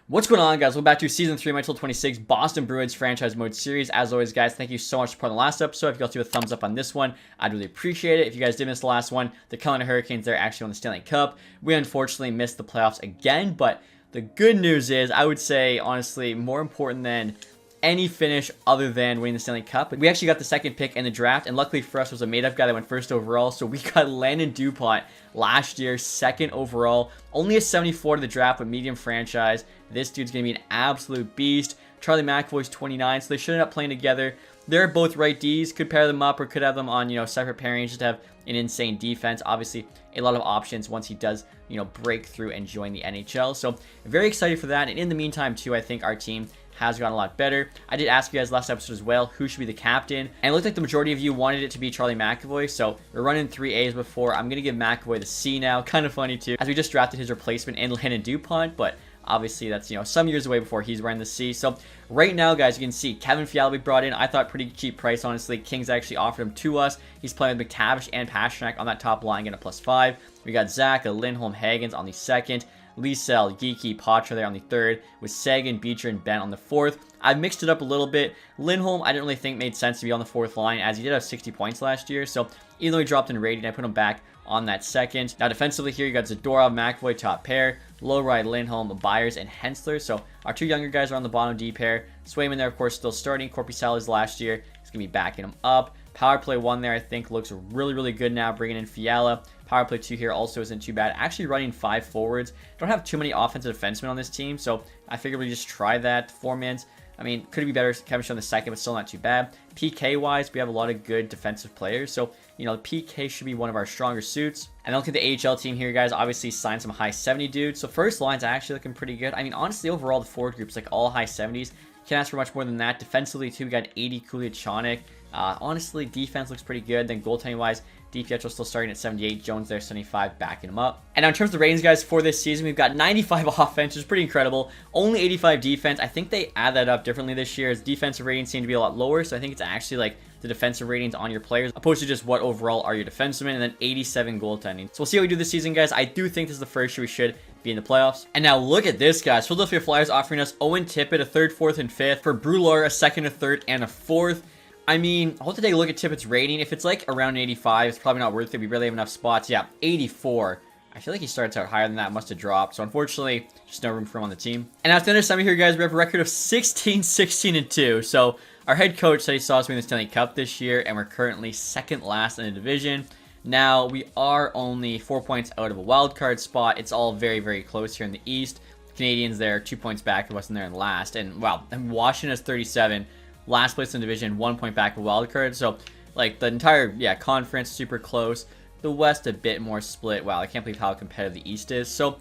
What's going on, guys? Welcome back to Season 3, Match 26, Boston Bruins Franchise Mode Series. As always, guys, thank you so much for supporting the last episode. If you guys do a thumbs up on this one, I'd really appreciate it. If you guys did miss the last one, the Carolina Hurricanes, they're actually on the Stanley Cup. We unfortunately missed the playoffs again, but the good news is, I would say, honestly, more important than any finish other than winning the Stanley Cup. We actually got the second pick in the draft, and luckily for us, it was a made-up guy that went first overall. So we got Landon Dupont last year, second overall. Only a 74 to the draft, but medium franchise. This dude's going to be an absolute beast. Charlie McAvoy's 29, so they should end up playing together. They're both right Ds. Could pair them up or could have them on, separate pairings just to have an insane defense. Obviously, a lot of options once he does, break through and join the NHL. So very excited for that. And in the meantime, too, I think our team has gotten a lot better. I did ask you guys last episode as well, who should be the captain? And it looked like the majority of you wanted it to be Charlie McAvoy, so we're running 3 A's before. I'm going to give McAvoy the C now. Kind of funny too, as we just drafted his replacement in Landon Dupont, but obviously that's, some years away before he's wearing the C. So right now, guys, you can see Kevin Fiala we brought in. I thought pretty cheap price, honestly. Kings actually offered him to us. He's playing with McTavish and Pastrnak on that top line, getting a +5. We got Zach, Lindholm, Hagens on the second. Liesel, Geeky, Patra there on the third, with Sagan, Beecher, and Bent on the fourth. I've mixed it up a little bit. Lindholm, I didn't really think made sense to be on the fourth line, as he did have 60 points last year, so even though he dropped in rating, I put him back on that second. Now, defensively here, you got Zadorov, McAvoy, top pair, Lowride, Lindholm, Byers, and Hensler, so our two younger guys are on the bottom D pair. Swayman there, of course, still starting. Korpisalo last year. He's going to be backing him up. Power play 1 there, I think, looks really, really good now, bringing in Fiala. Power play 2 here also isn't too bad. Actually running 5 forwards. Don't have too many offensive defensemen on this team, so I figured we just try that. 4-mans, I mean, could be better. Kevin on the second, but still not too bad. PK-wise, we have a lot of good defensive players, so, PK should be one of our stronger suits. And then look at the AHL team here, guys. Obviously signed some high 70 dudes, so first line's actually looking pretty good. I mean, honestly, overall, the forward group's like all high 70s. Can't ask for much more than that. Defensively, too, we got 80 Kuliachonic. Honestly, defense looks pretty good. Then goaltending-wise, DiPietro still starting at 78. Jones there, 75, backing him up. And now in terms of the ratings, guys, for this season, we've got 95 offense, which is pretty incredible. Only 85 defense. I think they add that up differently this year, as defensive ratings seem to be a lot lower. So I think it's actually like the defensive ratings on your players, opposed to just what overall are your defensemen, and then 87 goaltending. So we'll see how we do this season, guys. I do think this is the first year we should be in the playoffs. And now look at this, guys. Philadelphia Flyers offering us Owen Tippett, a 3rd, 4th, and 5th. For Brulor, a 2nd, a 3rd, and a 4th. I mean, I'll have to take a look at Tippett's rating. If it's like around 85, it's probably not worth it. We barely have enough spots. Yeah, 84. I feel like he starts out higher than that. Must have dropped. So unfortunately, just no room for him on the team. And after the summary here, guys, we have a record of 16, 16, and 2. So our head coach said he saw us win the Stanley Cup this year, and we're currently 2nd last in the division. Now, we are only 4 points out of a wild card spot. It's all very, very close here in the East. Canadians there, 2 points back of us, and they're in last. And wow, Washington has 37. Last place in the division, 1 point back of wild card. So, like, the entire, conference, super close. The West, a bit more split. Wow, I can't believe how competitive the East is. So,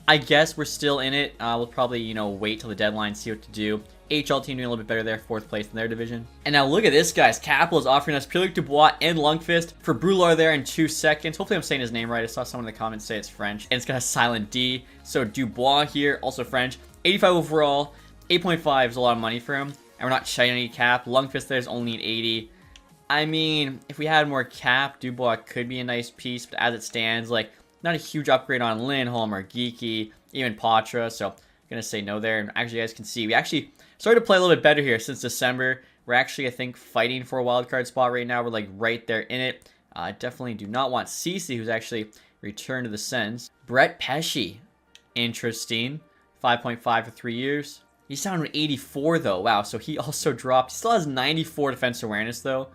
I guess we're still in it. We'll probably, wait till the deadline, see what to do. HL team doing a little bit better there, 4th place in their division. And now look at this, guys. Capital is offering us Pierre-Luc Dubois and Lundqvist for Brulor there in 2 seconds. Hopefully I'm saying his name right. I saw someone in the comments say it's French. And it's got a silent D. So Dubois here, also French. 85 overall. 8.5 is a lot of money for him. And we're not shiny any cap. Lundqvist there's only an 80. I mean, if we had more cap, Dubois could be a nice piece. But as it stands, like, not a huge upgrade on Lindholm or Geeky, even Patra. So I'm going to say no there. And actually, you guys can see, we actually started to play a little bit better here since December. We're actually, I think, fighting for a wild card spot right now. We're, like, right there in it. I definitely do not want Cece, who's actually returned to the Sens. Brett Pesce. Interesting. 5.5 for 3 years. He's down to 84, though. Wow, so he also dropped. He still has 94 defense awareness, though.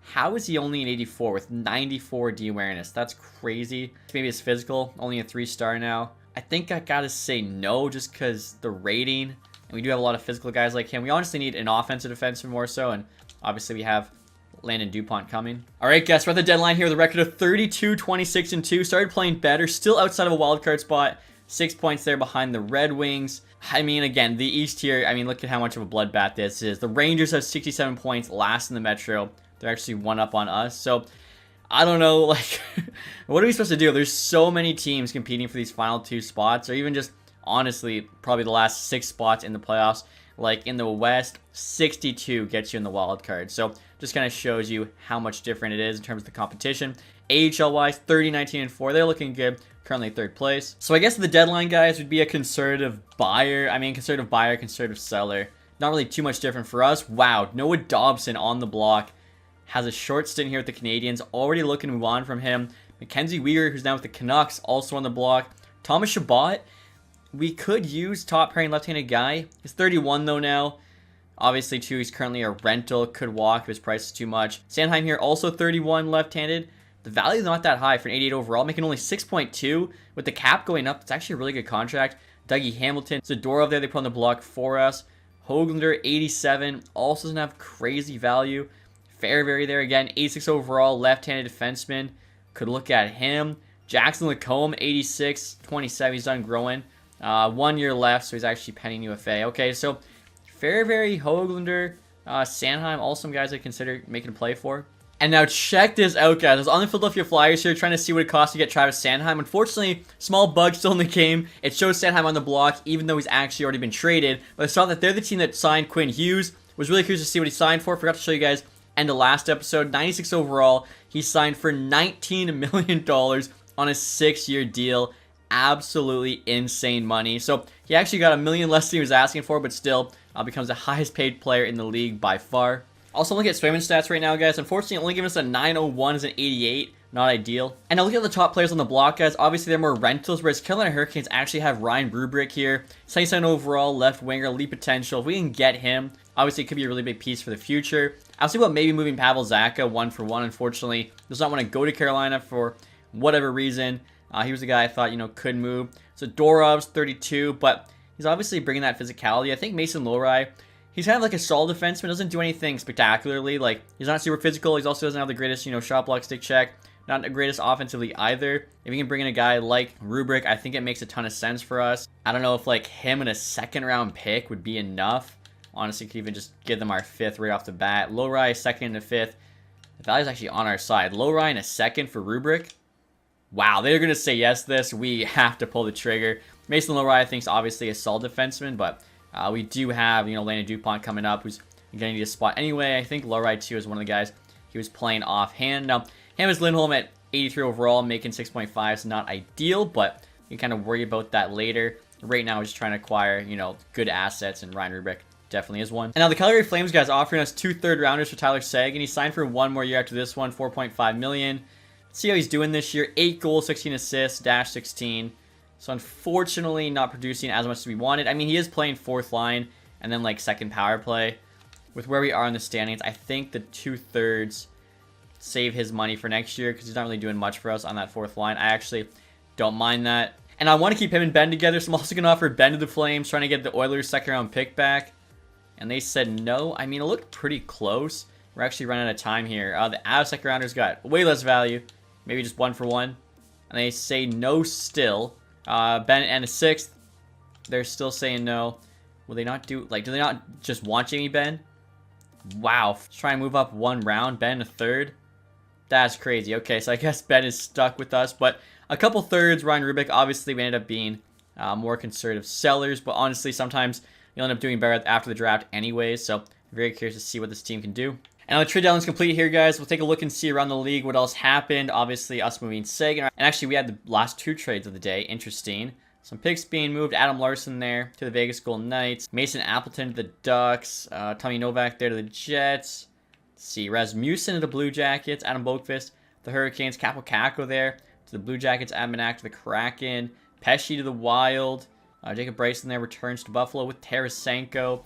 How is he only an 84 with 94 D awareness? That's crazy. Maybe it's physical. Only a 3-star now. I think I gotta say no, just because the rating. And we do have a lot of physical guys like him. We honestly need an offensive defenseman more so. And obviously we have Landon Dupont coming. All right, guys, we're at the deadline here with a record of 32, 26, and 2. Started playing better. Still outside of a wild card spot. 6 points there behind the Red Wings. I mean, again, the East here, I mean, look at how much of a bloodbath this is. The Rangers have 67 points, last in the Metro. They're actually 1 up on us. So, I don't know, like, what are we supposed to do? There's so many teams competing for these final 2 spots, or even just, honestly, probably the last 6 spots in the playoffs. Like, in the West, 62 gets you in the wild card. So, just kind of shows you how much different it is in terms of the competition. AHL-wise, 30, 19, and 4. They're looking good. currently 3rd place. So I guess the deadline, guys, would be a conservative buyer. I mean, conservative buyer, conservative seller. Not really too much different for us. Wow, Noah Dobson on the block. Has a short stint here with the Canadians. Already looking to move on from him. Mackenzie Weegar, who's now with the Canucks, also on the block. Thomas Chabot, we could use top pairing left-handed guy. He's 31 though now. Obviously, too, he's currently a rental. Could walk if his price is too much. Sanheim here, also 31 left-handed. The value is not that high for an 88 overall, making only 6.2. With the cap going up, it's actually a really good contract. Dougie Hamilton, Zadorov there, they put on the block for us. Höglander, 87, also doesn't have crazy value. Fairbury there again, 86 overall, left-handed defenseman. Could look at him. Jackson Lacombe, 86, 27, he's done growing. 1 year left, so he's actually pending UFA. Okay, so Fairbury, Höglander, Sanheim, all some guys I consider making a play for. And now check this out, guys. I was on the Philadelphia Flyers here trying to see what it costs to get Travis Sanheim. Unfortunately, small bug still in the game. It shows Sanheim on the block, even though he's actually already been traded. But I saw that they're the team that signed Quinn Hughes. Was really curious to see what he signed for. Forgot to show you guys end of last episode. 96 overall. He signed for $19 million on a 6-year deal. Absolutely insane money. So he actually got $1 million less than he was asking for, but still becomes the highest paid player in the league by far. Also, look at Swayman stats right now, guys. Unfortunately, only giving us a 901 as an 88. Not ideal. And now look at the top players on the block, guys. Obviously, they're more rentals, whereas Carolina Hurricanes actually have Ryan Rubrick here. 77 overall, left winger, elite potential. If we can get him, obviously, it could be a really big piece for the future. I was thinking about maybe moving Pavel Zacha 1-for-1. Unfortunately, does not want to go to Carolina for whatever reason. He was the guy I thought, could move. So Dorov's 32, but he's obviously bringing that physicality. I think Mason Lohrei, he's kind of like a solid defenseman, doesn't do anything spectacularly. Like, he's not super physical. He also doesn't have the greatest, shot block, stick check. Not the greatest offensively either. If you can bring in a guy like Rubrick, I think it makes a ton of sense for us. I don't know if like him and a 2nd-round pick would be enough. Honestly, could even just give them our 5th right off the bat. Lohrei, 2nd and a 5th. The value's actually on our side. Lohrei and a 2nd for Rubrick. Wow, they're going to say yes to this. We have to pull the trigger. Mason Lohrei, I think, is obviously a solid defenseman, but we do have, Landon Dupont coming up, who's going to need a spot anyway. I think Lohrei, too, is one of the guys he was playing offhand. Now, Hammers Lindholm at 83 overall, making 6.5 is not ideal, but you kind of worry about that later. Right now, we're just trying to acquire, good assets, and Ryan Rubrick definitely is one. And now the Calgary Flames, guys, offering us 2 third-rounders for Tyler Seguin. He signed for 1 more year after this one, $4.5 million. See how he's doing this year. 8 goals, 16 assists, -16. So unfortunately, not producing as much as we wanted. I mean, he is playing 4th line and then like 2nd power play. With where we are in the standings, I think the 2/3 save his money for next year because he's not really doing much for us on that 4th line. I actually don't mind that. And I want to keep him and Ben together, so I'm also going to offer Ben to the Flames, trying to get the Oilers' 2nd-round pick back. And they said no. I mean, it looked pretty close. We're actually running out of time here. The Avs 2nd-rounders got way less value. Maybe just 1-for-1. And they say no still. Ben and a 6th. They're still saying no. Will they not do, do they not just want Jamie Benn? Wow. Try and move up 1 round. Ben a 3rd. That's crazy. Okay, so I guess Ben is stuck with us. But a couple 3rds. Ryan Rubrick, obviously, we ended up being more conservative sellers. But honestly, sometimes you'll end up doing better after the draft anyways. So very curious to see what this team can do. And now the trade deadline's complete here, guys. We'll take a look and see around the league what else happened. Obviously, us moving Seguin. And actually, we had the last 2 trades of the day. Interesting. Some picks being moved. Adam Larson there to the Vegas Golden Knights. Mason Appleton to the Ducks. Tommy Novak there to the Jets. Let's see. Rasmussen to the Blue Jackets. Adam Boqvist, the Hurricanes. Capo Caco there to the Blue Jackets. Admanak to the Kraken. Pesci to the Wild. Jacob Bryson there returns to Buffalo with Tarasenko.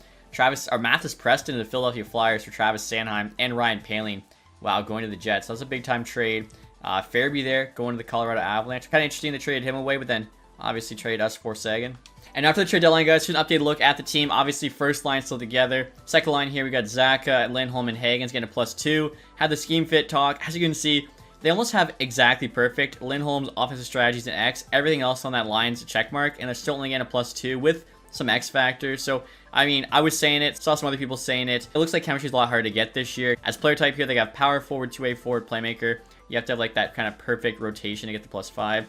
Mathis Preston to the Philadelphia Flyers for Travis Sanheim and Ryan Poehling. Wow, going to the Jets. That was a big-time trade. Fairby there, going to the Colorado Avalanche. Kind of interesting they traded him away, but then obviously traded us for Seguin. And after the trade deadline, guys, here's an updated look at the team. Obviously, 1st line still together. 2nd line here, we got Zacha, Lindholm, and Hagens getting a +2. Had the scheme fit talk. As you can see, they almost have exactly perfect. Lindholm's offensive strategies an X. Everything else on that line is a check mark, and they're still only getting a +2 with some X factors. So, I mean, I was saying it, saw some other people saying it. It looks like chemistry's a lot harder to get this year. As player type here, they got power forward, 2-way forward, playmaker. You have to have like that kind of perfect rotation to get the +5.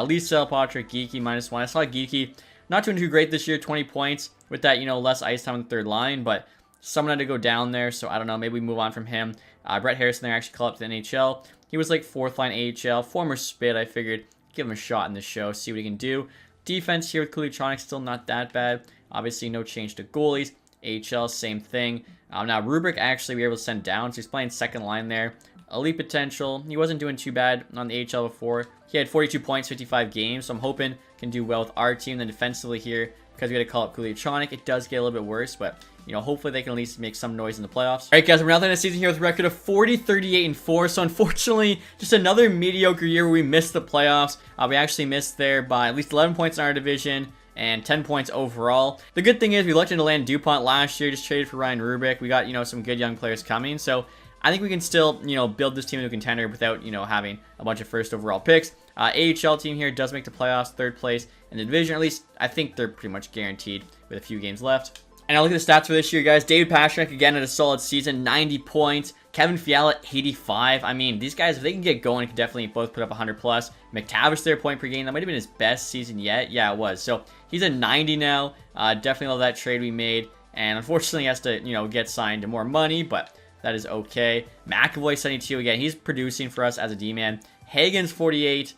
Lisa, Patrick, Geeky, -1. I saw Geeky not doing too great this year, 20 points with that, less ice time on the 3rd line, but someone had to go down there, so I don't know, maybe we move on from him. Brett Harrison there actually called up to the NHL. He was like 4th line AHL, former Spit. I figured give him a shot in this show, see what he can do. Defense here with Kulichonic still not that bad. Obviously, no change to goalies. AHL, same thing. Now, Rubric actually we were able to send down, so he's playing second line there. Elite potential. He wasn't doing too bad on the AHL before. He had 42 points, 55 games, so I'm hoping can do well with our team. Then defensively here, because we got to call up Kulichonic, it does get a little bit worse, but you know, hopefully they can at least make some noise in the playoffs. All right, guys, we're now in the season here with a record of 40, 38, and 4. So unfortunately, just another mediocre year where we missed the playoffs. We actually missed there by at least 11 points in our division and 10 points overall. The good thing is we lucked into land DuPont last year, just traded for Ryan Rubrick. We got, you know, some good young players coming. So I think we can still, you know, build this team into a contender without, you know, having a bunch of first overall picks. AHL team here does make the playoffs, 3rd place in the division. At least I think they're pretty much guaranteed with a few games left. And I'll look at the stats for this year, guys. David Pastrnak, again, had a solid season, 90 points. Kevin Fiala, 85. I mean, these guys, if they can get going, can definitely both put up 100 plus. McTavish, their point per game. That might have been his best season yet. Yeah, it was. So he's a 90 now. Definitely love that trade we made. And unfortunately, he has to, you know, get signed to more money, but that is okay. McAvoy, 72. Again, he's producing for us as a D-man. Hagen's 48.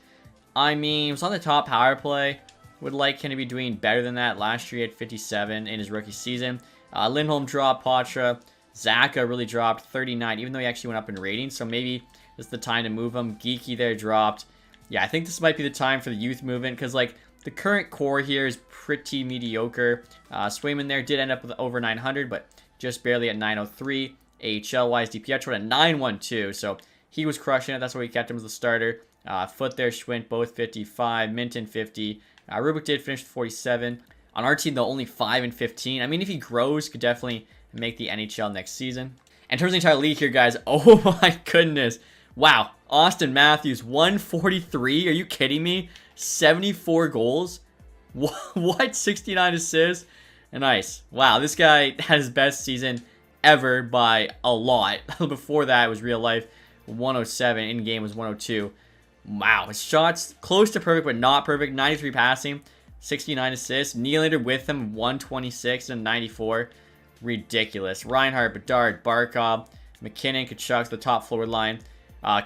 I mean, he was on the top power play. Would like him to be doing better than that. Last year he had 57 in his rookie season. Lindholm dropped. Patra. Zaka really dropped, 39, even though he actually went up in rating. So maybe this is the time to move him. Geeky there dropped. Yeah, I think this might be the time for the youth movement because, like, the current core here is pretty mediocre. Swayman there did end up with over 900, but just barely at 903. AHL-wise, DiPietro at 912, so he was crushing it. That's why we kept him as the starter. Foot there, Schwint, both 55. Minton, 50. Rubik did finish with 47. On our team, though, only 5 and 15. I mean, if he grows, could definitely make the NHL next season. And in terms of the entire league here, guys, oh my goodness. Wow. Austin Matthews, 143. Are you kidding me? 74 goals? What? 69 assists? Nice. Wow, this guy had his best season ever by a lot. Before that, it was real life. 107. In-game was 102. Wow. His shots close to perfect, but not perfect. 93 passing. 69 assists. Nylander with him, 126 and 94. Ridiculous. Reinhart, Bedard, Barkov, McKinnon, Kachuk, the top forward line.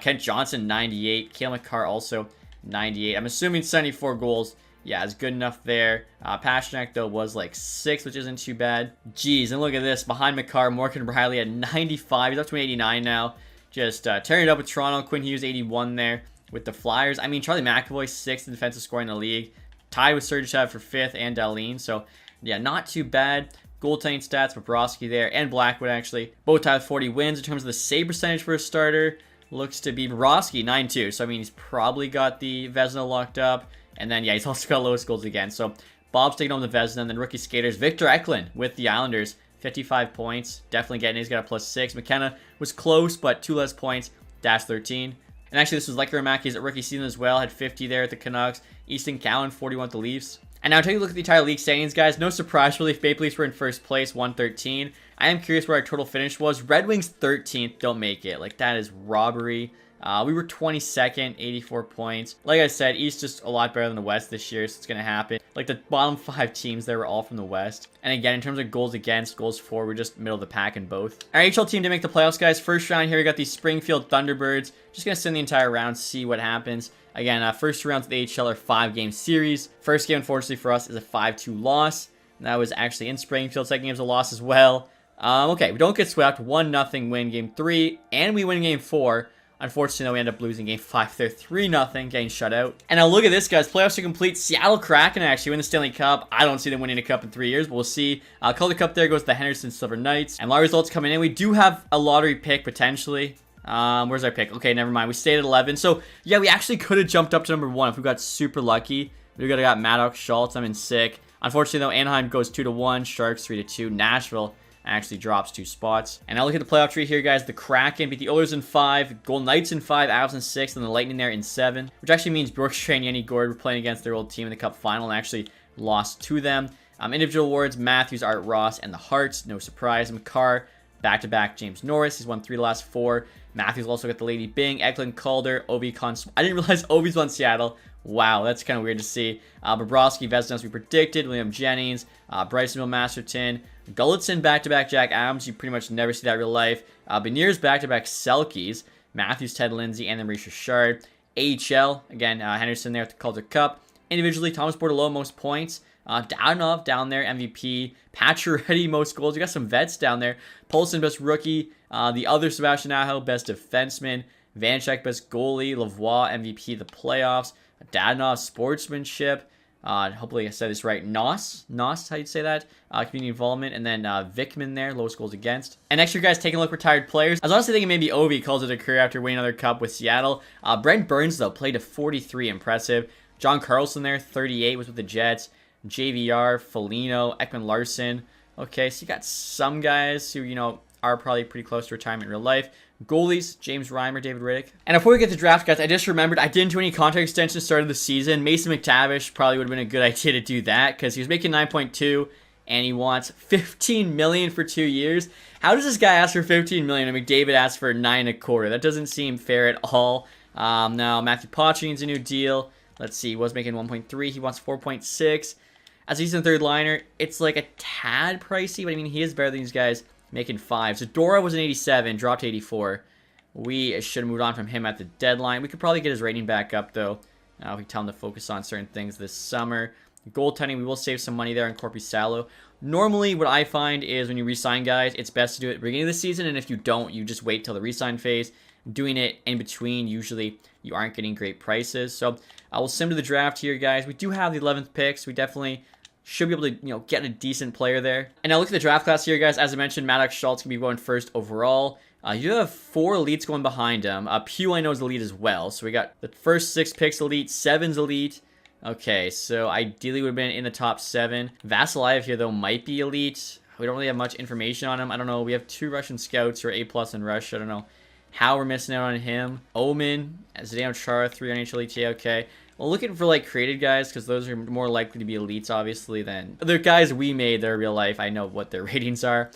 Kent Johnson, 98. Cale Makar also 98. I'm assuming 74 goals. Yeah, it's good enough there. Pastrnak, though, was like 6, which isn't too bad. Jeez, and look at this. Behind Makar, Morgan Riley at 95. He's up to 89 now. Just tearing it up with Toronto. Quinn Hughes, 81 there with the Flyers. I mean, Charlie McAvoy, 6th in defensive scoring in the league. Tied with Sergachev for 5th and Dahlin. So, yeah, not too bad. Goaltending stats, Bobrovsky there, and Blackwood actually. Both tied with 40 wins. In terms of the save percentage for a starter, looks to be Bobrovsky, 9-2. So, I mean, he's probably got the Vezina locked up. And then, yeah, he's also got lowest goals again. So, Bob's taking home the Vezina. And then rookie skaters, Victor Eklund with the Islanders, 55 points. Definitely getting it. He's got a +6. McKenna was close, but 2 less points, -13. And actually, this was Lekkerimaki at rookie season as well. Had 50 there at the Canucks. Easton Cowan, 41 with the Leafs. And now taking a look at the entire league standings, guys. No surprise, really, if Maple Leafs were in first place, 113. I am curious where our total finish was. Red Wings 13th, don't make it. Like, that is robbery. We were 22nd, 84 points. Like I said, East just a lot better than the West this year, so it's going to happen. Like, the bottom 5 teams, they were all from the West. And again, in terms of goals against, goals for, we're just middle of the pack in both. Our HL team did make the playoffs, guys. First round here, we got the Springfield Thunderbirds. Just going to send the entire round, see what happens. Again, first round to the AHL are 5-game series. First game, unfortunately for us, is a 5-2 loss. And that was actually in Springfield. Second game is a loss as well. Okay, we don't get swept. 1-0 win game 3. And we win game 4. Unfortunately, we end up losing game 5 there. 3-0, getting shut out. And now look at this, guys. Playoffs are complete. Seattle Kraken actually win the Stanley Cup. I don't see them winning a cup in 3 years, but we'll see. Calder Cup there goes to the Henderson Silver Knights. And a lot of results coming in. We do have a lottery pick, potentially. Where's our pick? Okay, never mind. We stayed at 11. So, yeah, we actually could have jumped up to number 1 if we got super lucky. We could have got Maddox, Schultz. I'm in sick. Unfortunately, though, Anaheim goes 2-1. Sharks 3-2. Nashville actually drops 2 spots. And now look at the playoff tree here, guys. The Kraken beat the Oilers in 5. Golden Knights in 5. Avs in 6. And the Lightning there in 7. Which actually means Bjorkstrand and Yanni Gord were playing against their old team in the Cup final and actually lost to them. Individual awards, Matthews, Art Ross, and the Hearts. No surprise. Makar, back-to-back James Norris. He's won 3 of the last 4. Matthews also got the Lady Bing, Eklund, Calder, Ovi, I didn't realize Ovi's won Seattle. Wow, that's kind of weird to see. Bobrovsky, Vezina, as we predicted. William Jennings, Brysonville, Masterton. Gulletson, back-to-back Jack Adams. You pretty much never see that in real life. Beniers, back-to-back Selkies. Matthews, Ted Lindsay, and then Maurice Richard. AHL, again, Henderson there at the Calder Cup. Individually, Thomas Bordeleau, most points. Dadonov down there, MVP. Pacioretty, most goals. We got some vets down there. Poulsen, best rookie. The other Sebastian Aho, best defenseman. Vanchek, best goalie. Lavoie, MVP of the playoffs. Dadonov, sportsmanship. Hopefully I said this right. Nos, how you say that? Community involvement. And then Vickman there, lowest goals against. And next year, guys, taking a look at retired players. I was honestly thinking maybe Ovi calls it a career after winning another cup with Seattle. Brent Burns, though, played to 43. Impressive. John Carlson there, 38, was with the Jets. JVR, Foligno, Ekman Larson. Okay, so you got some guys who, you know, are probably pretty close to retirement in real life. Goalies, James Reimer, David Riddick. And before we get to draft, guys, I just remembered I didn't do any contract extensions started the season. Mason McTavish probably would have been a good idea to do that because he was making 9.2 and he wants $15 million for 2 years. How does this guy ask for $15 million and McDavid asks for 9.25? That doesn't seem fair at all. Now, Matthew Poitras needs a new deal. Let's see, he was making 1.3. He wants 4.6. As he's in third liner, it's like a tad pricey, but I mean, he is better than these guys making 5. So Dora was an 87, dropped to 84. We should have moved on from him at the deadline. We could probably get his rating back up, though. If we tell him to focus on certain things this summer. Goaltending, we will save some money there on Corpi Salo. Normally, what I find is when you re-sign guys, it's best to do it at the beginning of the season, and if you don't, you just wait till the re-sign phase. Doing it in between, usually you aren't getting great prices. So I will sim to the draft here, guys. We do have the 11th picks. We definitely should be able to, you know, get a decent player there. And now look at the draft class here, guys. As I mentioned, Maddox Schultz can be going first overall. You have 4 elites going behind him. Pugh, I know, is elite as well. So we got the first 6 picks elite, 7's elite. Okay, so ideally would have been in the top 7. Vasilyev here, though, might be elite. We don't really have much information on him. I don't know. We have 2 Russian scouts who are A+ in Russia. I don't know how we're missing out on him. Omen, Zdeno Chara, 3 on HLETA. Okay. Well, looking for, like, created guys, because those are more likely to be elites, obviously, than the guys we made that are real life. I know what their ratings are.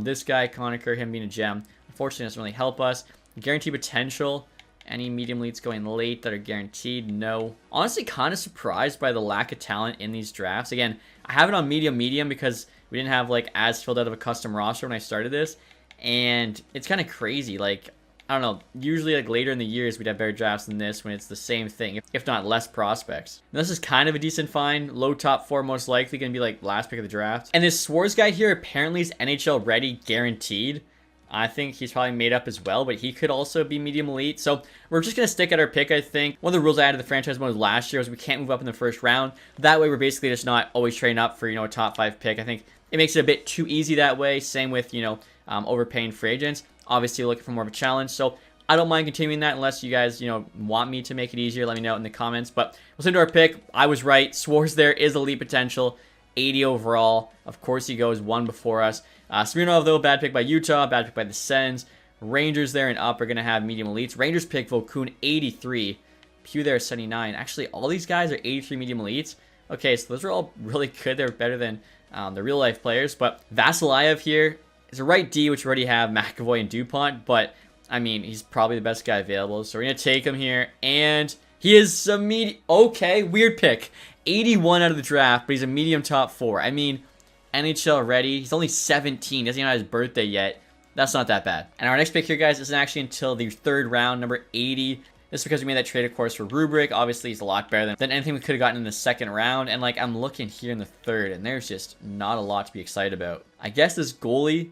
This guy, Conacher, him being a gem, unfortunately doesn't really help us. Guaranteed potential. Any medium elites going late that are guaranteed? No. Honestly, kind of surprised by the lack of talent in these drafts. Again, I have it on medium because we didn't have, like, as filled out of a custom roster when I started this. And it's kind of crazy, like, I don't know, usually like later in the years we'd have better drafts than this when it's the same thing, if not less prospects. And this is kind of a decent find. Low top 4, most likely going to be like last pick of the draft. And this Swartz guy here apparently is NHL ready, guaranteed. I think he's probably made up as well, but he could also be medium elite. So we're just going to stick at our pick, I think. One of the rules I added to the franchise mode last year was we can't move up in the first round. That way we're basically just not always trading up for, you know, a top 5 pick. I think it makes it a bit too easy that way. Same with, you know, overpaying free agents. Obviously, we're looking for more of a challenge, so I don't mind continuing that unless you guys, you know, want me to make it easier. Let me know in the comments, but we'll send to our pick. I was right. Swartz there is elite potential, 80 overall. Of course, he goes 1 before us. Smirnov, though, bad pick by Utah, bad pick by the Sens. Rangers there and up are going to have medium elites. Rangers pick Vokun, 83. Pew there, 79. Actually, all these guys are 83 medium elites. Okay, so those are all really good. They're better than the real-life players, but Vasilyev here is a right D, which we already have McAvoy and DuPont, but, I mean, he's probably the best guy available, so we're going to take him here, and he is a medium, okay, weird pick, 81 out of the draft, but he's a medium top 4, I mean, NHL ready, he's only 17, doesn't even have his birthday yet, that's not that bad. And our next pick here, guys, isn't actually until the 3rd round, number 80, this is because we made that trade, of course, for Rubric. Obviously, he's a lot better than anything we could have gotten in the 2nd round. And, like, I'm looking here in the 3rd, and there's just not a lot to be excited about. I guess this goalie,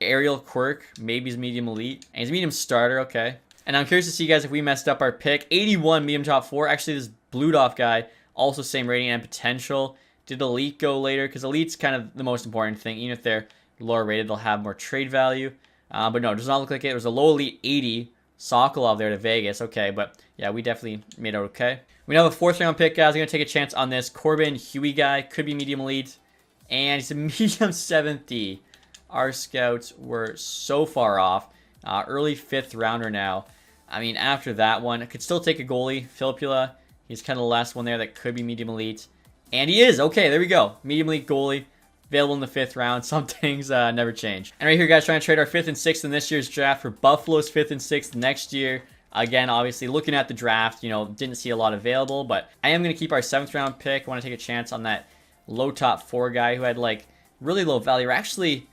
Ariel Quirk, maybe he's medium elite. And he's medium starter, okay. And I'm curious to see, guys, if we messed up our pick. 81 medium top 4. Actually, this Bludoff guy, also same rating and potential. Did elite go later? Because elite's kind of the most important thing. Even if they're lower rated, they'll have more trade value. But no, it does not look like it. It was a low elite 80. Sokolov there to Vegas. Okay, but yeah, we definitely made it okay. We now have a 4th round pick, guys. I'm going to take a chance on this Corbin Huey guy. Could be medium elite. And he's a medium 7th D. Our scouts were so far off. Early 5th rounder now. I mean, after that one, I could still take a goalie. Filppula. He's kind of the last one there that could be medium elite. And he is. Okay, there we go. Medium elite goalie. Available in the 5th round. Some things never change. And right here, guys, trying to trade our 5th and 6th in this year's draft for Buffalo's 5th and 6th next year. Again, obviously, looking at the draft, you know, didn't see a lot available, but I am going to keep our 7th round pick. I want to take a chance on that low top 4 guy who had, like, really low value. Or actually,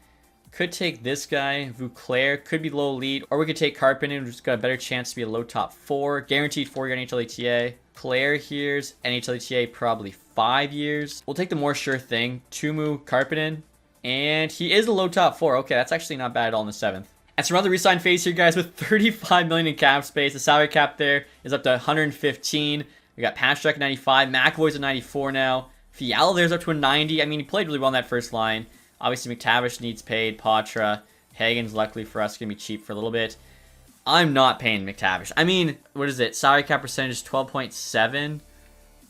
Could take this guy, Vauclair, could be low elite, or we could take Karpinen, who's got a better chance to be a low top 4. Guaranteed 4-year NHL ETA. Claire here's NHL ETA probably 5 years. We'll take the more sure thing, Tumu Karpinen, and he is a low top 4. Okay, that's actually not bad at all in the 7th. And some other resign phase here, guys, with 35 million in cap space. The salary cap there is up to 115. We got Pastrnak 95, McAvoy's at 94 now. Fiala there's up to a 90. I mean, he played really well in that first line. Obviously, McTavish needs paid. Patra. Hagen's, luckily for us, going to be cheap for a little bit. I'm not paying McTavish. I mean, what is it? Salary cap percentage is 12.7.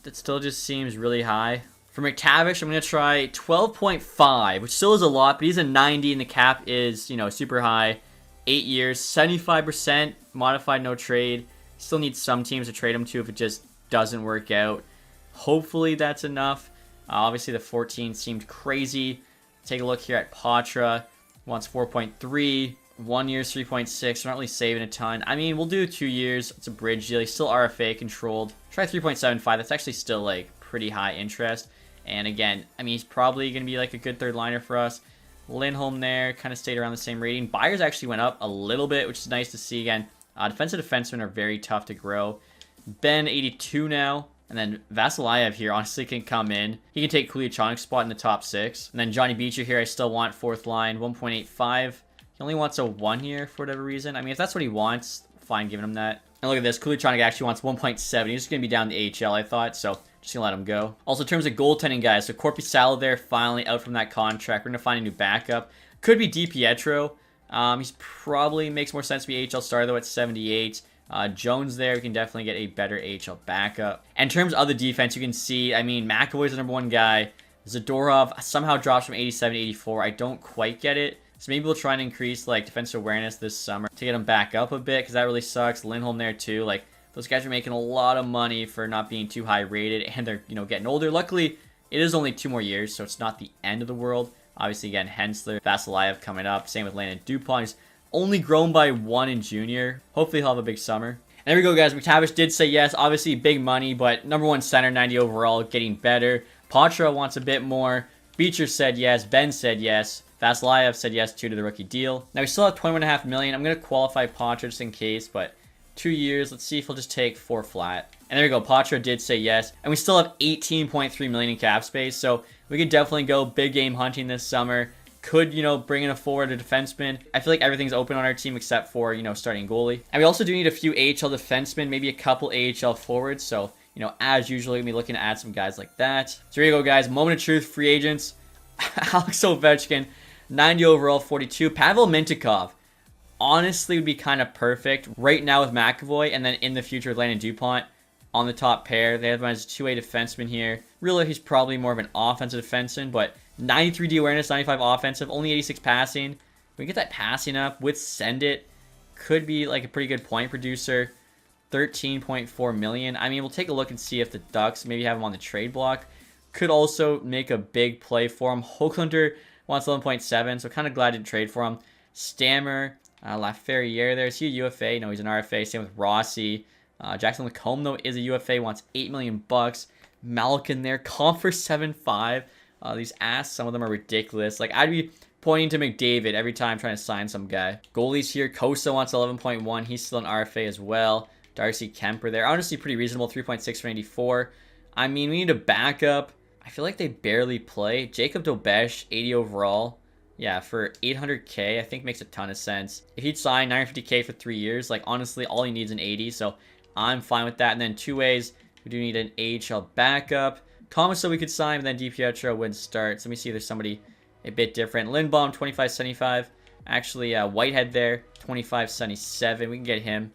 That still just seems really high. For McTavish, I'm going to try 12.5, which still is a lot, but he's a 90, and the cap is, you know, super high. 8 years, 75%, modified no trade. Still need some teams to trade him to if it just doesn't work out. Hopefully that's enough. Obviously, the 14 seemed crazy. Take a look here at Patra. Wants 4.3. 1 year's 3.6. We're not really saving a ton. I mean, we'll do 2 years. It's a bridge deal. He's still RFA controlled. Try 3.75. That's actually still like pretty high interest. And again, I mean, he's probably going to be like a good third liner for us. Lindholm there kind of stayed around the same rating. Byers actually went up a little bit, which is nice to see again. Defensive defensemen are very tough to grow. Ben 82 now. And then Vasilyev here honestly can come in. He can take Kulichanik's spot in the top 6. And then Johnny Beecher here, I still want 4th line, 1.85. He only wants a 1 here for whatever reason. I mean, if that's what he wants, fine giving him that. And look at this, Kulichanik actually wants 1.7. He's just going to be down the AHL, I thought, so just going to let him go. Also, in terms of goaltending, guys, so Korpisalo there, finally out from that contract. We're going to find a new backup. Could be DiPietro. He's probably makes more sense to be AHL star, though, at 78. Jones there, we can definitely get a better AHL backup. And in terms of the defense, you can see, I mean, McAvoy's the #1 guy. Zadorov somehow drops from 87 to 84. I don't quite get it. So maybe we'll try and increase, like, defensive awareness this summer to get him back up a bit, because that really sucks. Lindholm there, too. Like, those guys are making a lot of money for not being too high rated, and they're, you know, getting older. Luckily, it is only 2 more years, so it's not the end of the world. Obviously, again, Hensler, Vasilyev coming up. Same with Landon Dupont. He's only grown by 1 in junior. Hopefully he'll have a big summer. And there we go, guys. McTavish did say yes. Obviously, big money, but #1 center, 90 overall, getting better. Patra wants a bit more. Beecher said yes. Ben said yes. Vasilyev said yes, too, to the rookie deal. Now, we still have $21.5 million. I'm going to qualify Patra just in case, but 2 years. Let's see if he'll just take 4 flat. And there we go. Patra did say yes. And we still have $18.3 million in cap space, so we could definitely go big game hunting this summer. Could, you know, bring in a forward, a defenseman. I feel like everything's open on our team except for, you know, starting goalie. And we also do need a few AHL defensemen, maybe a couple AHL forwards. So, you know, as usual, we'll be looking to add some guys like that. So here you go, guys. Moment of truth, free agents. Alex Ovechkin, 90 overall, 42. Pavel Mintyukov, honestly, would be kind of perfect right now with McAvoy, and then in the future with Landon Dupont on the top pair. They have him as a 2-way defenseman here. Really, he's probably more of an offensive defenseman, but 93 D awareness, 95 offensive, only 86 passing. We get that passing up with Send It. Could be like a pretty good point producer. 13.4 million. I mean, we'll take a look and see if the Ducks maybe have him on the trade block. Could also make a big play for him. Hoaglander wants 11.7, so kind of glad to trade for him. Stammer, Laferriere there. Is he a UFA? No, he's an RFA. Same with Rossi. Jackson Lacombe, though, is a UFA. Wants $8 million. Malkin there. Comp for 7.5. These asks, some of them are ridiculous. Like, I'd be pointing to McDavid every time trying to sign some guy. Goalies here. Kosa wants 11.1. He's still an RFA as well. Darcy Kemper there. Honestly, pretty reasonable. 3.6 for 84. I mean, we need a backup. I feel like they barely play. Jacob Dobesh, 80 overall. Yeah, for 800K, I think makes a ton of sense. If he'd sign 950K for 3 years, like, honestly, all he needs is an 80. So I'm fine with that. And then 2 ways, we do need an AHL backup. Thomas, so we could sign, but then DiPietro would start. So let me see if there's somebody a bit different. Lindbaum, 25.75. Actually, Whitehead there, 25.77. We can get him.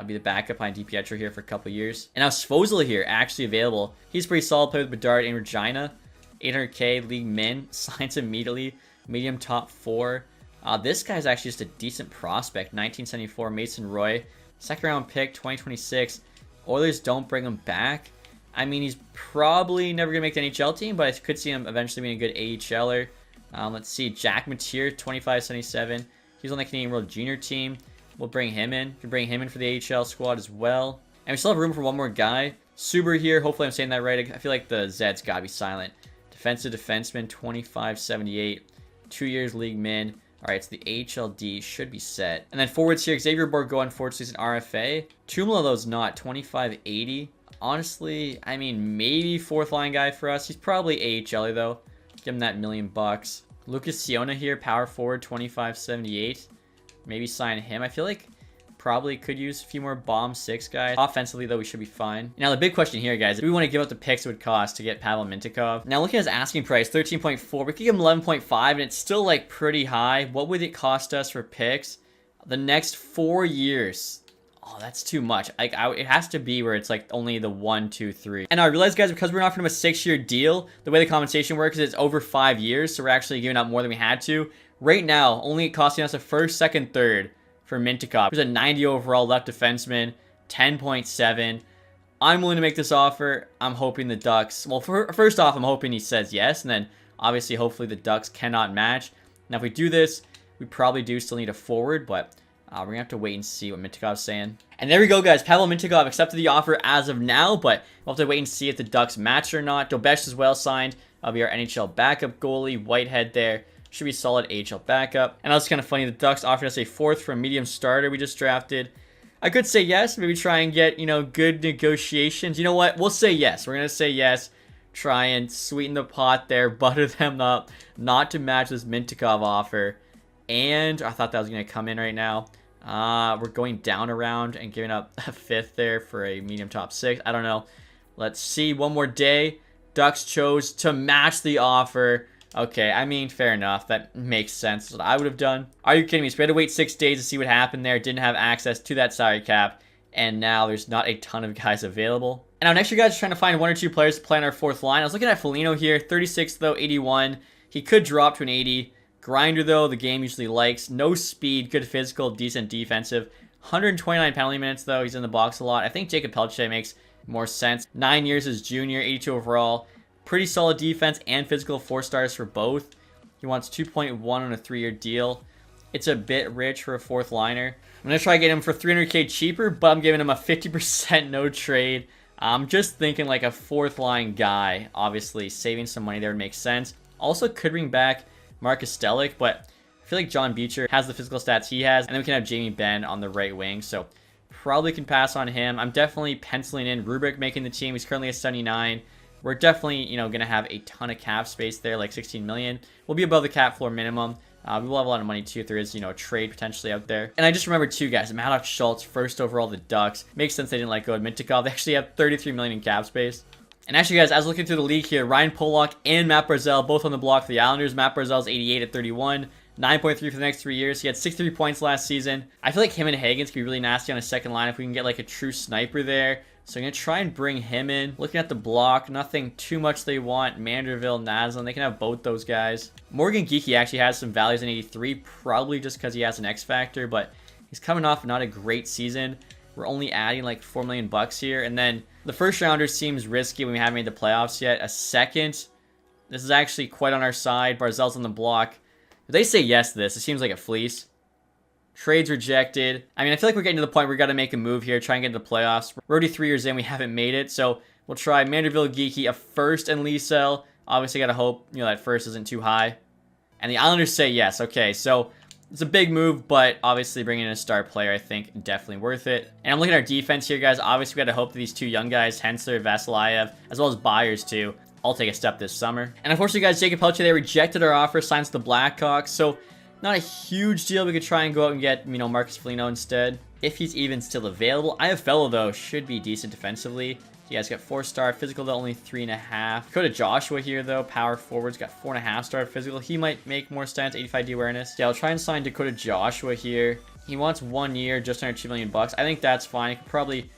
Be the backup behind DiPietro here for a couple years. And now Svozil here, actually available. He's pretty solid. Played with Bedard and Regina. 800K, league min. Signs immediately. Medium top 4. This guy's actually just a decent prospect. 1974, Mason Roy. 2nd round pick, 2026. Oilers don't bring him back. I mean, he's probably never going to make the NHL team, but I could see him eventually being a good AHLer. Let's see, Jack Mateer, 25.77. He's on the Canadian World Junior team. We'll bring him in. We can bring him in for the AHL squad as well. And we still have room for one more guy. Suber here. Hopefully I'm saying that right. I feel like the Z's got to be silent. Defensive defenseman, 25.78. 2 years league min. All right, so the HLD should be set. And then forwards here, Xavier Bourgault, unfortunately, is an RFA. Tumalo, though, is not. 2580. Honestly, I mean, maybe fourth line guy for us. He's probably AHL, though. Give him that $1 million. Lucas Siona here, power forward, 2578. Maybe sign him. I feel like probably could use a few more bomb 6 guys. Offensively, though, we should be fine. Now, the big question here, guys, if we want to give up the picks it would cost to get Pavel Mintyukov. Now, looking at his asking price, 13.4. We could give him 11.5, and it's still, like, pretty high. What would it cost us for picks? The next 4 years. Oh, that's too much. Like, it has to be where it's like only the 1, 2, 3. And I realize, guys, because we're offering him a 6-year deal, the way the compensation works is it's over 5 years, so we're actually giving up more than we had to. Right now, only costing us a first, second, third for Mintyukov. There's a 90 overall left defenseman, 10.7. I'm willing to make this offer. I'm hoping the Ducks, well, first off, I'm hoping he says yes, and then obviously, hopefully the Ducks cannot match. Now, if we do this, we probably do still need a forward, but we're going to have to wait and see what Mintyukov's saying. And there we go, guys. Pavel Mintyukov accepted the offer as of now, but we'll have to wait and see if the Ducks match or not. Dobesh is well signed. That'll be our NHL backup goalie. Whitehead there. Should be solid AHL backup. And that's kind of funny. The Ducks offered us a 4th for a medium starter we just drafted. I could say yes. Maybe try and get, you know, good negotiations. You know what? We'll say yes. We're going to say yes. Try and sweeten the pot there. Butter them up. Not to match this Mintyukov offer. And I thought that was going to come in right now. We're going down around and giving up a 5th there for a medium top 6. I don't know. Let's see. One more day. Ducks chose to match the offer. Okay, I mean, fair enough. That makes sense. That's what I would have done. Are you kidding me? So we had to wait 6 days to see what happened there. Didn't have access to that salary cap. And now there's not a ton of guys available. And now next year, guys, trying to find 1 or 2 players to play on our 4th line. I was looking at Foligno here. 36, though, 81. He could drop to an 80. Grinder, though, the game usually likes. No speed, good physical, decent defensive. 129 penalty minutes, though. He's in the box a lot. I think Jacob Pelche makes more sense. 9 years as junior, 82 overall. Pretty solid defense and physical, 4 stars for both. He wants 2.1 on a 3-year deal. It's a bit rich for a 4th liner. I'm going to try to get him for $300K cheaper, but I'm giving him a 50% no trade. I'm just thinking like a 4th line guy. Obviously, saving some money there would make sense. Also could bring back Marcus Stellick, but I feel like John Beecher has the physical stats he has, and then we can have Jamie Benn on the right wing, so probably can pass on him. I'm definitely penciling in Rubrick making the team. He's currently at 79. We're definitely, you know, going to have a ton of cap space there, like 16 million. We'll be above the cap floor minimum. We will have a lot of money, too, if there is, you know, a trade potentially out there. And I just remembered, too, guys, Maddox Schultz, first overall, the Ducks. Makes sense they didn't let go of Mintyukov. They actually have 33 million in cap space. And actually, guys, I was looking through the league here. Ryan Pollock and Matt Barzal, both on the block for the Islanders. Matt Barzal's 88 at 31. 9.3 for the next 3 years. He had 63 points last season. I feel like him and Higgins could be really nasty on a second line if we can get, like, a true sniper there. So I'm going to try and bring him in. Looking at the block, nothing too much they want. Manderville, Naslin, they can have both those guys. Morgan Geekie actually has some values in 83, probably just because he has an X factor, but he's coming off not a great season. We're only adding like $4 million here. And then the first rounder seems risky when we haven't made the playoffs yet. A second, this is actually quite on our side. Barzal's on the block. If they say yes to this, it seems like a fleece. Trades rejected. I mean, I feel like we're getting to the point where we got to make a move here, try and get into the playoffs. We're already 3 years in, we haven't made it, so we'll try Manderville, Geekie, a first, and Liesel. Obviously, got to hope, you know, that first isn't too high. And the Islanders say yes. Okay, so it's a big move, but obviously bringing in a star player, I think, definitely worth it. And I'm looking at our defense here, guys. Obviously, we got to hope that these 2 young guys, Hensler, Vasilyev, as well as Byers, too, all take a step this summer. And unfortunately, guys, Jacob Pelche, they rejected our offer, signs the Blackhawks, so not a huge deal. We could try and go out and get, you know, Marcus Foligno instead, if he's even still available. Iaffello, though, should be decent defensively. You guys got 4-star physical, though, only 3.5. Go to Joshua here, though. Power forwards got 4.5-star physical. He might make more sense. 85 D awareness. Yeah, I'll try and sign Dakota Joshua here. He wants 1 year, just under $2 million. I think that's fine. I could probably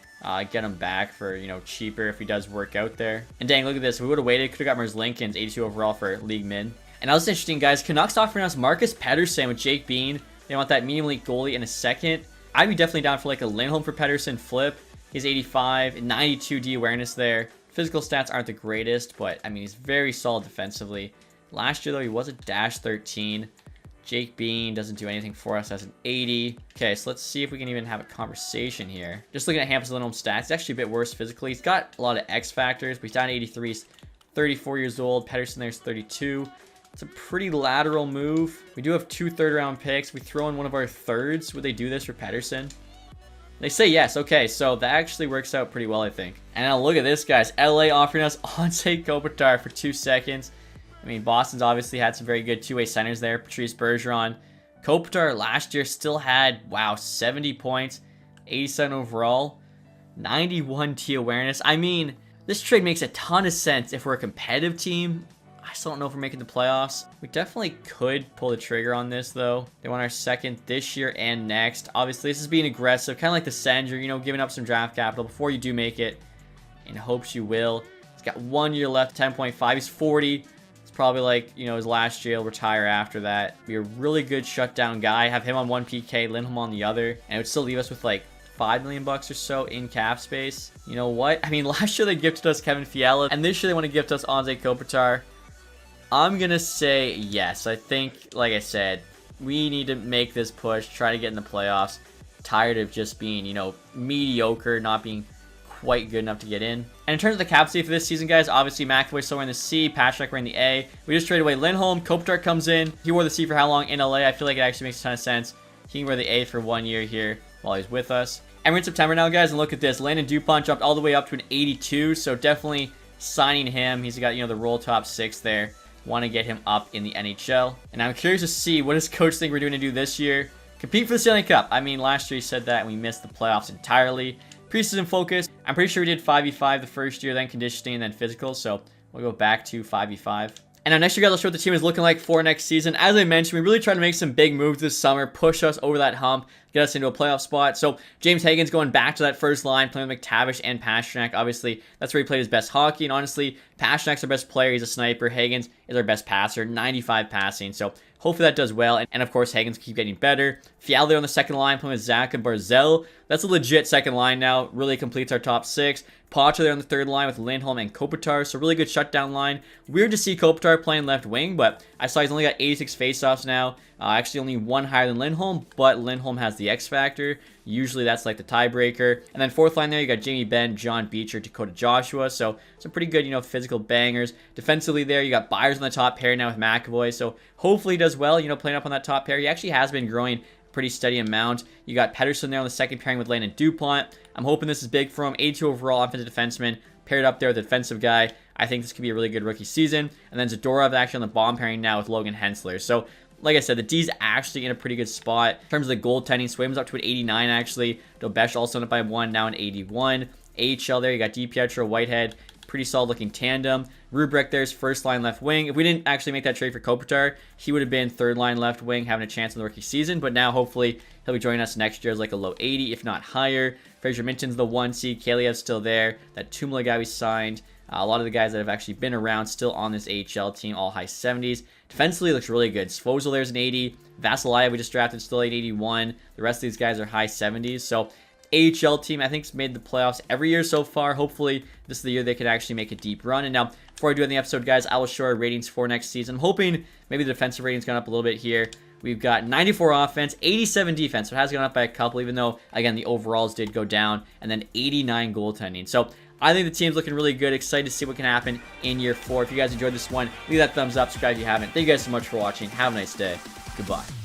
get him back for, you know, cheaper if he does work out there. And dang, look at this. If we would have waited, could have got Mers Lincoln's 82 overall for league min. And that was interesting, guys. Canucks offering us Marcus Pettersson with Jake Bean. They want that medium elite goalie in a second. I'd be definitely down for like a Lindholm for Pettersson flip. He's 85, 92 D awareness there. Physical stats aren't the greatest, but I mean, he's very solid defensively. Last year, though, he was a -13. Jake Bean doesn't do anything for us as an 80. Okay, so let's see if we can even have a conversation here. Just looking at Hampus Lindholm's stats, he's actually a bit worse physically. He's got a lot of X factors, but he's down to 83. He's 34 years old. Pettersson there's 32. It's a pretty lateral move. We do have 2 third-round picks. We throw in one of our thirds. Would they do this for Pettersson? They say yes. Okay, so that actually works out pretty well, I think. And now look at this, guys. LA offering us Anze Kopitar for 2 seconds. I mean, Boston's obviously had some very good two-way centers there. Patrice Bergeron. Kopitar last year still had, wow, 70 points, 87 overall, 91 T awareness. I mean, this trade makes a ton of sense if we're a competitive team. I still don't know if we're making the playoffs. We definitely could pull the trigger on this, though. They want our second this year and next. Obviously, this is being aggressive, kind of like the Sender, you know, giving up some draft capital before you do make it, in hopes you will. He's got 1 year left, 10.5. He's 40. It's probably like, you know, his last year. He'll retire after that. Be a really good shutdown guy. Have him on 1 PK, Lindholm on the other, and it would still leave us with like $5 million or so in cap space. You know what? I mean, last year they gifted us Kevin Fiala, and this year they want to gift us Anze Kopitar. I'm going to say yes. I think, like I said, we need to make this push, try to get in the playoffs. Tired of just being, you know, mediocre, not being quite good enough to get in. And in terms of the cap space for this season, guys, obviously McAvoy's somewhere in the C, Pastrnak we're in the A. We just traded away Lindholm. Kopitar comes in. He wore the C for how long in LA? I feel like it actually makes a ton of sense. He can wear the A for 1 year here while he's with us. And we're in September now, guys, and look at this. Landon Dupont jumped all the way up to an 82, so definitely signing him. He's got, you know, the roll top 6 there. Want to get him up in the NHL. And I'm curious to see what does coach think we're doing to do this year. Compete for the Stanley Cup. I mean, last year he said that and we missed the playoffs entirely. Preseason focus. I'm pretty sure we did 5v5 the first year, then conditioning, and then physical. So we'll go back to 5v5. And now next year, guys, I'll show what the team is looking like for next season. As I mentioned, we really try to make some big moves this summer, push us over that hump, get us into a playoff spot. So James Hagen's going back to that first line, playing with McTavish and Pastrnak. Obviously, that's where he played his best hockey. And honestly, Pasternak's our best player. He's a sniper. Hagen's is our best passer, 95 passing. So hopefully that does well. And of course, Hagen's keep getting better. Fiala there on the second line, playing with Zach and Barzell. That's a legit second line now. Really completes our top 6. Potter there on the third line with Lindholm and Kopitar. So really good shutdown line. Weird to see Kopitar playing left wing, but I saw he's only got 86 faceoffs now. Actually only 1 higher than Lindholm, but Lindholm has the X factor. Usually that's like the tiebreaker. And then fourth line there, you got Jamie Benn, John Beecher, Dakota Joshua. So some pretty good, you know, physical bangers. Defensively there, you got Byers on the top pair now with McAvoy. So hopefully he does well, you know, playing up on that top pair. He actually has been growing pretty steady amount. You got Pettersson there on the second pairing with Landon Dupont. I'm hoping this is big for him. 82 overall offensive defenseman, paired up there with the defensive guy. I think this could be a really good rookie season. And then Zadorov actually on the bomb pairing now with Logan Hensler. So, like I said, the D's actually in a pretty good spot. In terms of the goaltending, Swayman's up to an 89 actually. Dobesh also up by 1, now an 81. AHL there, you got DiPietro, Whitehead. Pretty solid looking tandem. Rubrek there's first line left wing. If we didn't actually make that trade for Kopitar, he would have been third line left wing, having a chance in the rookie season. But now hopefully he'll be joining us next year as like a low 80, if not higher. Fraser Minton's the 1 seed. Kaliev's still there. That Tumla guy we signed. A lot of the guys that have actually been around still on this AHL team, all high 70s. Defensively looks really good. Svozil there's an 80. Vasilyev we just drafted still 81. The rest of these guys are high 70s. So AHL team, I think, has made the playoffs every year so far. Hopefully, this is the year they could actually make a deep run. And now, before I do end the episode, guys, I will show our ratings for next season. I'm hoping maybe the defensive rating's gone up a little bit here. We've got 94 offense, 87 defense. So it has gone up by a couple, even though, again, the overalls did go down. And then 89 goaltending. So I think the team's looking really good. Excited to see what can happen in year 4. If you guys enjoyed this one, leave that thumbs up. Subscribe if you haven't. Thank you guys so much for watching. Have a nice day. Goodbye.